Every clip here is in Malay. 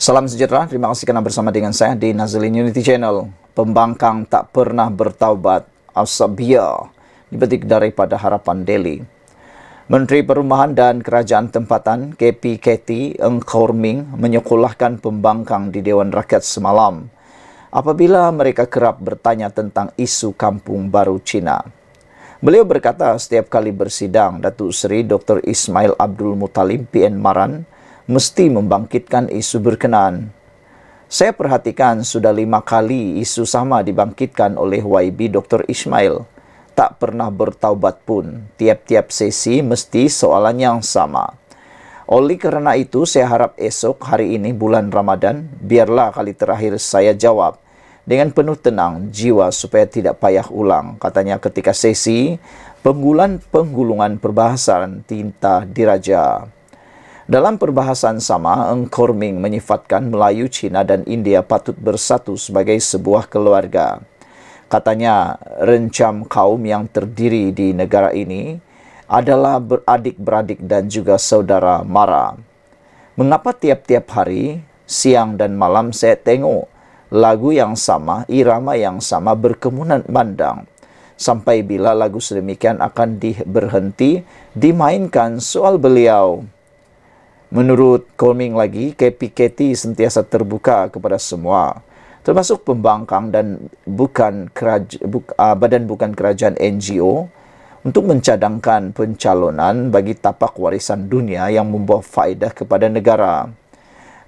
Salam sejahtera, terima kasih kerana bersama dengan saya di Nazlin Unity Channel. Pembangkang tak pernah bertaubat, Al-Sabiyah, dipetik daripada Harapan Daily. Menteri Perumahan dan Kerajaan Tempatan KPKT Eng Khor Ming menyekolahkan pembangkang di Dewan Rakyat semalam apabila mereka kerap bertanya tentang isu kampung baru Cina. Beliau berkata setiap kali bersidang, Datuk Seri Dr. Ismail Abdul Muttalib PN Maran mesti membangkitkan isu berkenaan. Saya perhatikan sudah 5 kali isu sama dibangkitkan oleh YB Dr. Ismail. Tak pernah bertaubat pun. Tiap-tiap sesi mesti soalan yang sama. Oleh kerana itu, saya harap esok hari ini bulan Ramadan, biarlah kali terakhir saya jawab dengan penuh tenang jiwa supaya tidak payah ulang, katanya ketika sesi penggulungan perbahasan tinta diraja. Dalam perbahasan sama, Eng Khor Ming menyifatkan Melayu, Cina dan India patut bersatu sebagai sebuah keluarga. Katanya, rencam kaum yang terdiri di negara ini adalah beradik-beradik dan juga saudara mara. Mengapa tiap-tiap hari, siang dan malam saya tengok lagu yang sama, irama yang sama berkemunan bandang? Sampai bila lagu sedemikian akan berhenti dimainkan? Soal beliau. Menurut Khor Ming lagi, KPKT sentiasa terbuka kepada semua, termasuk pembangkang dan badan bukan kerajaan NGO, untuk mencadangkan pencalonan bagi tapak warisan dunia yang membawa faedah kepada negara.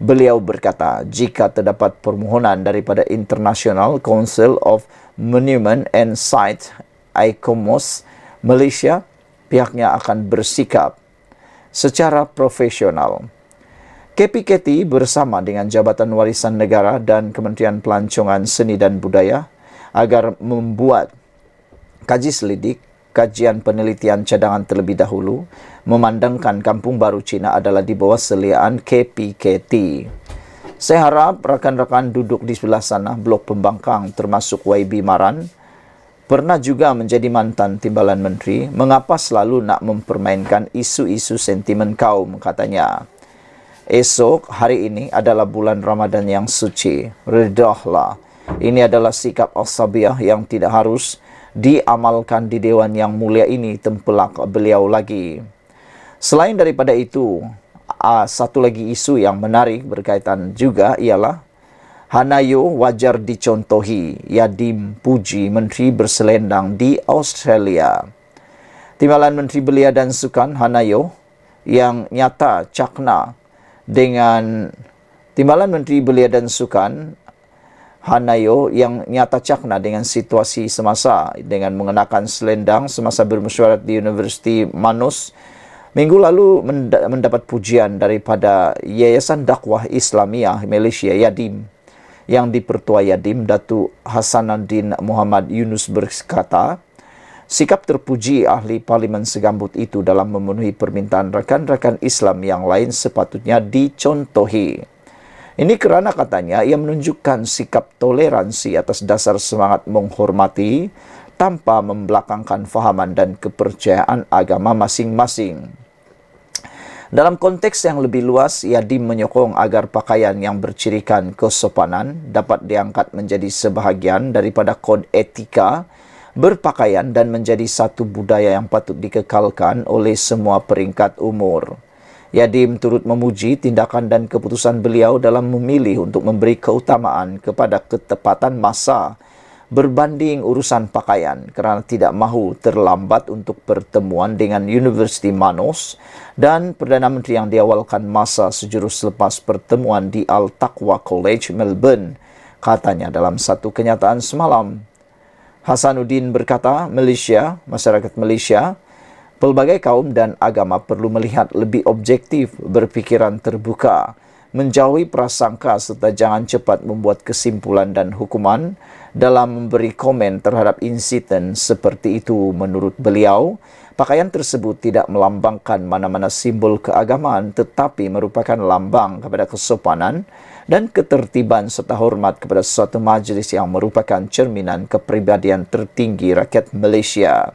Beliau berkata, jika terdapat permohonan daripada International Council of Monument and Site ICOMOS Malaysia, pihaknya akan bersikap secara profesional. KPKT bersama dengan Jabatan Warisan Negara dan Kementerian Pelancongan Seni dan Budaya agar membuat kaji selidik, kajian penelitian cadangan terlebih dahulu, memandangkan Kampung Baru Cina adalah di bawah seliaan KPKT. Saya harap rakan-rakan duduk di sebelah sana, blok pembangkang termasuk YB Maran, pernah juga menjadi mantan timbalan menteri, mengapa selalu nak mempermainkan isu-isu sentimen kaum, katanya. Esok hari ini adalah bulan Ramadan yang suci. Redahlah. Ini adalah sikap Al-Sabiyah yang tidak harus diamalkan di Dewan yang mulia ini, tempelak beliau lagi. Selain daripada itu, satu lagi isu yang menarik berkaitan juga ialah Hanayo wajar dicontohi, Yadim puji Menteri berselendang di Australia. Timbalan Menteri Belia dan Sukan Hanayo yang nyata cakna dengan Timbalan Menteri Belia dan Sukan Hanayo yang nyata cakna dengan situasi semasa dengan mengenakan selendang semasa bermesyuarat di Universiti Manus minggu lalu mendapat pujian daripada Yayasan Dakwah Islamiah Malaysia Yadim. Yang dipertua Yadim, Datuk Hasanuddin Muhammad Yunus berkata, sikap terpuji ahli parlimen segambut itu dalam memenuhi permintaan rakan-rakan Islam yang lain sepatutnya dicontohi. Ini kerana katanya ia menunjukkan sikap toleransi atas dasar semangat menghormati tanpa membelakangkan fahaman dan kepercayaan agama masing-masing. Dalam konteks yang lebih luas, Yadim menyokong agar pakaian yang bercirikan kesopanan dapat diangkat menjadi sebahagian daripada kod etika berpakaian dan menjadi satu budaya yang patut dikekalkan oleh semua peringkat umur. Yadim turut memuji tindakan dan keputusan beliau dalam memilih untuk memberi keutamaan kepada ketepatan masa berbanding urusan pakaian kerana tidak mahu terlambat untuk pertemuan dengan Universiti Manus dan Perdana Menteri yang diawalkan masa sejurus selepas pertemuan di Al-Taqwa College, Melbourne, katanya dalam satu kenyataan semalam. Hasanuddin berkata, masyarakat Malaysia, pelbagai kaum dan agama perlu melihat lebih objektif, berfikiran terbuka, menjauhi prasangka serta jangan cepat membuat kesimpulan dan hukuman dalam memberi komen terhadap insiden seperti itu. Menurut beliau, pakaian tersebut tidak melambangkan mana-mana simbol keagamaan tetapi merupakan lambang kepada kesopanan dan ketertiban serta hormat kepada suatu majlis yang merupakan cerminan kepribadian tertinggi rakyat Malaysia.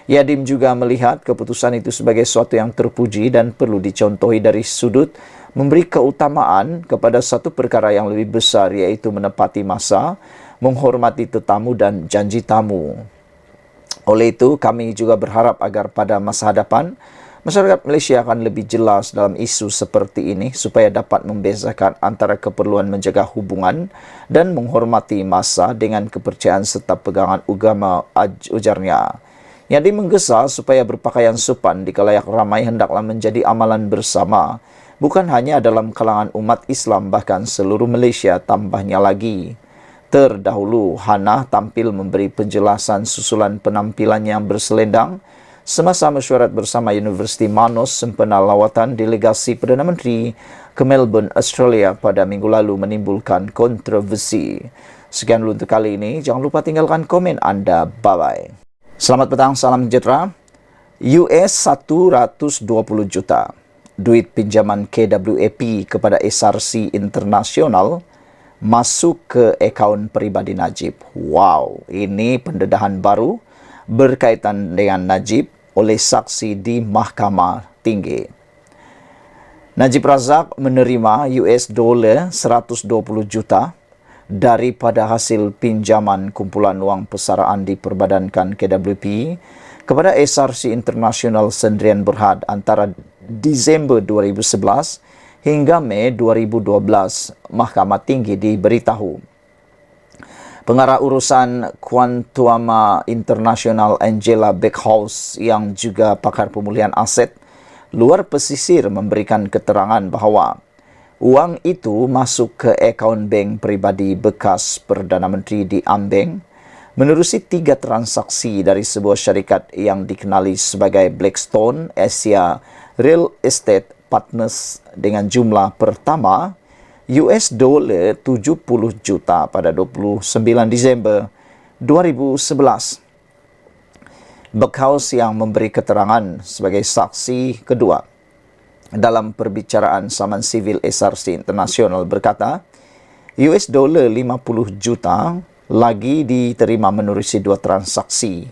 Yadim juga melihat keputusan itu sebagai sesuatu yang terpuji dan perlu dicontohi dari sudut memberi keutamaan kepada satu perkara yang lebih besar, iaitu menepati masa, menghormati tetamu dan janji tamu. Oleh itu, kami juga berharap agar pada masa hadapan, masyarakat Malaysia akan lebih jelas dalam isu seperti ini supaya dapat membezakan antara keperluan menjaga hubungan dan menghormati masa dengan kepercayaan serta pegangan agama, ujarnya. Yang menggesa supaya berpakaian sopan di khalayak ramai hendaklah menjadi amalan bersama, bukan hanya dalam kalangan umat Islam, bahkan seluruh Malaysia, tambahnya lagi. Terdahulu, Hana tampil memberi penjelasan susulan penampilan yang berselendang semasa mesyuarat bersama Universiti Manus sempena lawatan delegasi Perdana Menteri ke Melbourne, Australia pada minggu lalu menimbulkan kontroversi. Sekian dulu untuk kali ini. Jangan lupa tinggalkan komen anda. Bye-bye. Selamat petang, salam sejahtera. US 120 juta. Duit pinjaman KWAP kepada SRC Internasional masuk ke akaun peribadi Najib. Wow, ini pendedahan baru berkaitan dengan Najib oleh saksi di Mahkamah Tinggi. Najib Razak menerima $120 juta daripada hasil pinjaman kumpulan wang persaraan diperbadankan KWP kepada SRC Internasional Sendirian Berhad antara Disember 2011 hingga Mei 2012, Mahkamah Tinggi diberitahu. Pengarah urusan Kuantuama Internasional Angela Beckhaus yang juga pakar pemulihan aset luar pesisir memberikan keterangan bahawa wang itu masuk ke akaun bank peribadi bekas Perdana Menteri di Ambeng menerusi 3 transaksi dari sebuah syarikat yang dikenali sebagai Blackstone Asia Real Estate Partners dengan jumlah pertama $70 juta pada 29 Disember 2011. Beckhaus yang memberi keterangan sebagai saksi kedua dalam perbicaraan saman sivil SRC Internasional berkata, $50 juta lagi diterima menerusi 2 transaksi,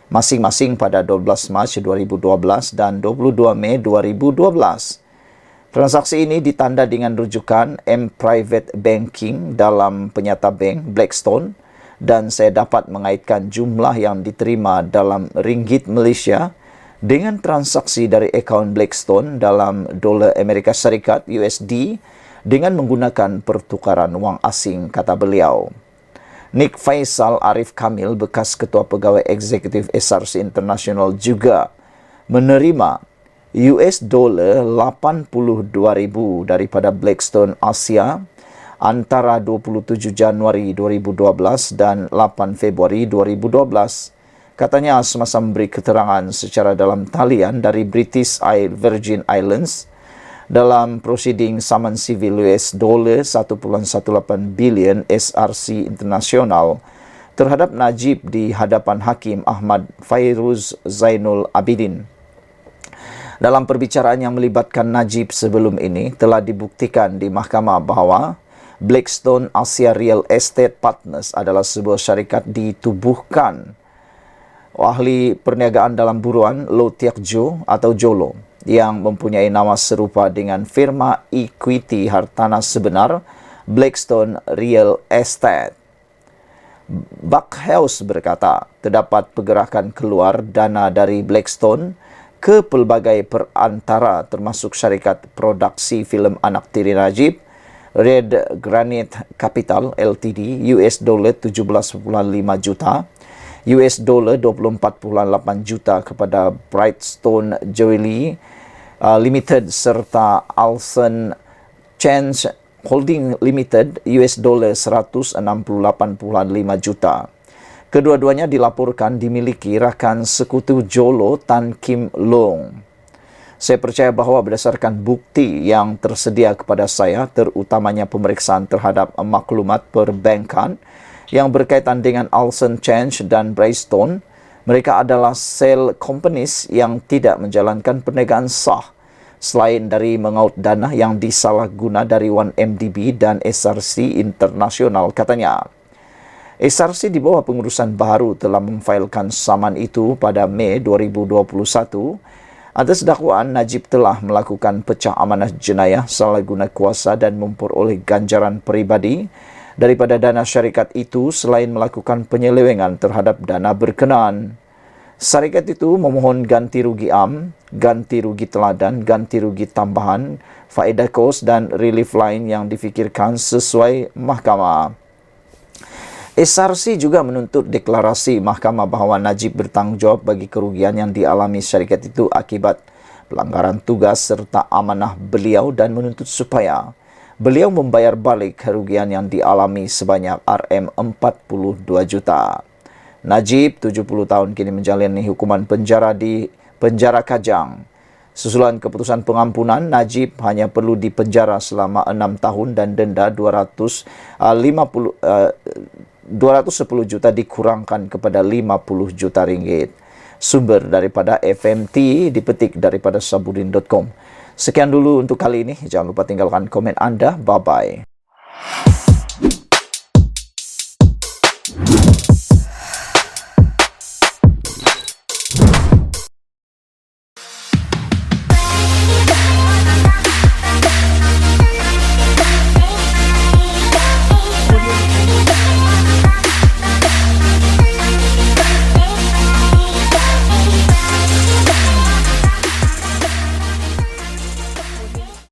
masing-masing pada 12 Mac 2012 dan 22 Mei 2012. Transaksi ini ditanda dengan rujukan M Private Banking dalam penyata bank Blackstone dan saya dapat mengaitkan jumlah yang diterima dalam ringgit Malaysia dengan transaksi dari akaun Blackstone dalam dolar Amerika Syarikat USD dengan menggunakan pertukaran wang asing, kata beliau. Nick Faisal Arif Kamil, bekas Ketua Pegawai Eksekutif SRC Internasional juga menerima $82,000 daripada Blackstone Asia antara 27 Januari 2012 dan 8 Februari 2012. Katanya semasa memberi keterangan secara dalam talian dari British Virgin Islands dalam prosiding saman sivil $1.18 bilion SRC Internasional terhadap Najib di hadapan Hakim Ahmad Fairuz Zainul Abidin. Dalam perbicaraan yang melibatkan Najib sebelum ini, telah dibuktikan di mahkamah bahawa Blackstone Asia Real Estate Partners adalah sebuah syarikat ditubuhkan ahli perniagaan dalam buruan Lo Tiak Jo atau Jolo yang mempunyai nama serupa dengan firma equity hartanah sebenar Blackstone Real Estate. Beckhaus berkata, terdapat pergerakan keluar dana dari Blackstone ke pelbagai perantara termasuk syarikat produksi filem anak tiri Najib, Red Granite Capital Ltd, $17.5 juta, $24.8 juta kepada Brightstone Jewelry Limited serta Alson Change Holding Limited, $168.5 juta. Kedua-duanya dilaporkan dimiliki rakan sekutu Jolo Tan Kim Long. Saya percaya bahawa berdasarkan bukti yang tersedia kepada saya, terutamanya pemeriksaan terhadap maklumat perbankan yang berkaitan dengan Alson Change dan Brightstone, mereka adalah sel companies yang tidak menjalankan perniagaan sah selain dari mengaut dana yang disalahguna dari 1MDB dan SRC Internasional, katanya. SRC di bawah pengurusan baru telah memfailkan saman itu pada Mei 2021 Atas dakwaan, Najib telah melakukan pecah amanah jenayah, salah guna kuasa dan memperoleh ganjaran peribadi daripada dana syarikat itu selain melakukan penyelewengan terhadap dana berkenaan. Syarikat itu memohon ganti rugi ganti rugi teladan, ganti rugi tambahan, faedah kos dan relief lain yang difikirkan sesuai mahkamah. SRC juga menuntut deklarasi mahkamah bahawa Najib bertanggungjawab bagi kerugian yang dialami syarikat itu akibat pelanggaran tugas serta amanah beliau dan menuntut supaya beliau membayar balik kerugian yang dialami sebanyak RM42 juta. Najib, 70 tahun, kini menjalani hukuman penjara di penjara Kajang. Susulan keputusan pengampunan, Najib hanya perlu dipenjara selama 6 tahun dan denda 210 juta dikurangkan kepada 50 juta ringgit. Sumber daripada FMT dipetik daripada sabudin.com. Sekian dulu untuk kali ini. Jangan lupa tinggalkan komen anda. Bye-bye.